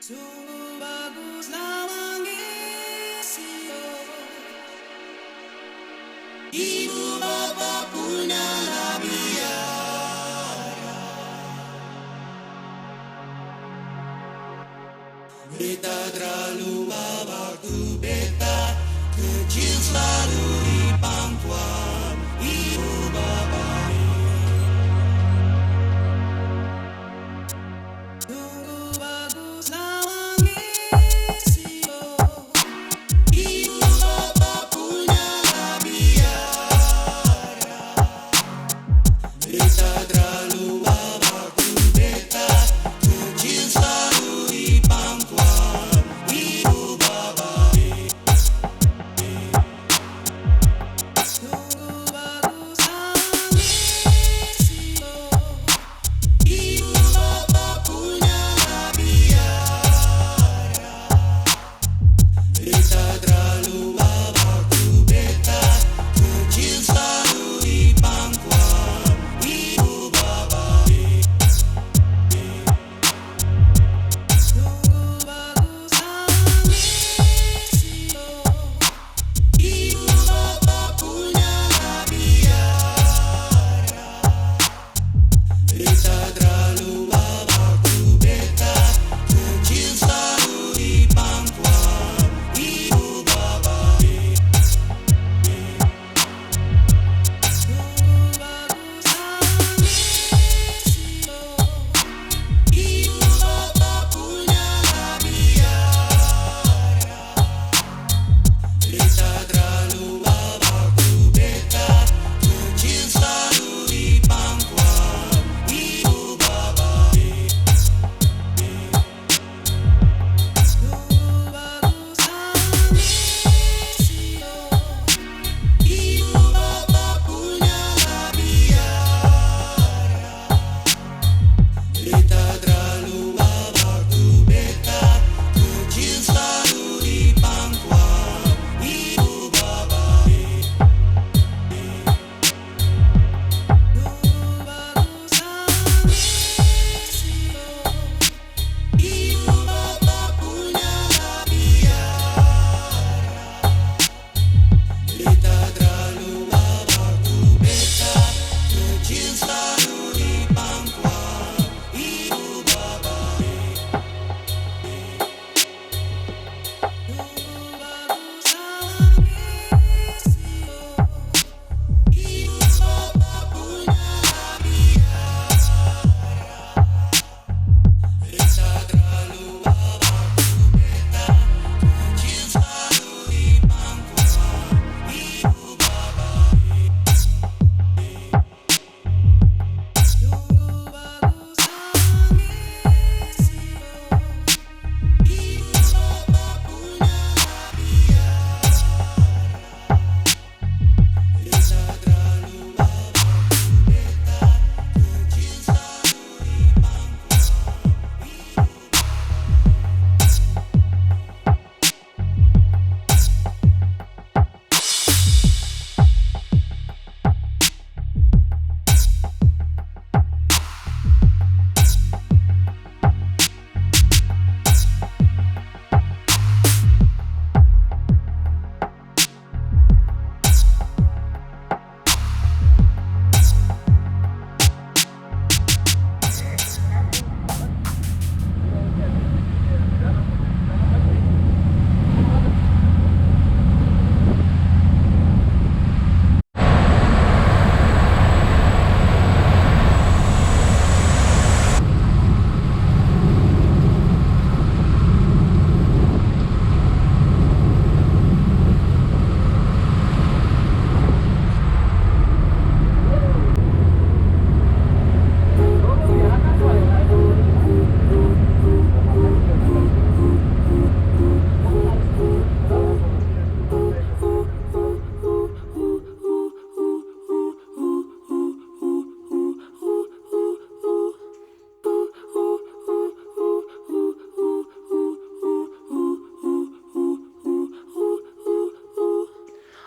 Sungguh baguslah mengisi ibu bapa punya biara. Beta terlalu waktu beta kecil selalu di pangkuan ibu bapa. Sungguh baguslah mengisi ibu bapa punya biara. Beta terlalu waktu beta kecil selalu di pangkuan ibu bapa. Sungguh baguslah mengisi ibu bapa punya biara. Beta terlalu waktu beta kecil selalu di pangkuan ibu bapa. Sungguh baguslah mengisi ibu bapa punya biara. Beta terlalu waktu beta kecil selalu di pangkuan ibu bapa. Sungguh baguslah mengisi ibu bapa punya biara. Beta terlalu waktu beta kecil selalu di pangkuan ibu bapa. Sungguh baguslah mengisi ibu bapa punya biara. Beta terlalu waktu beta kecil selalu di pangkuan ibu bapa. Sungguh baguslah mengisi ibu bapa punya biara. Beta terlalu waktu beta kecil selalu di pangkuan ibu bapa. Sungguh baguslah mengisi ibu bapa punya biara. Beta terlalu waktu beta kecil selalu di pangkuan ibu bapa. Sungguh baguslah mengisi ibu bapa punya biara. Beta terlalu waktu beta kecil selalu di pangkuan ibu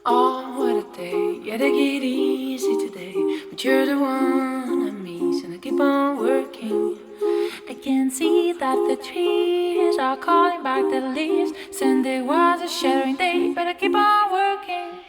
Oh, what a day, yeah, take it easy today. But you're the one I miss, and I keep on working. I can see that the trees are calling back the leaves. Sunday was a shattering day, better keep on working.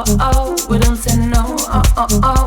Oh, we don't say no.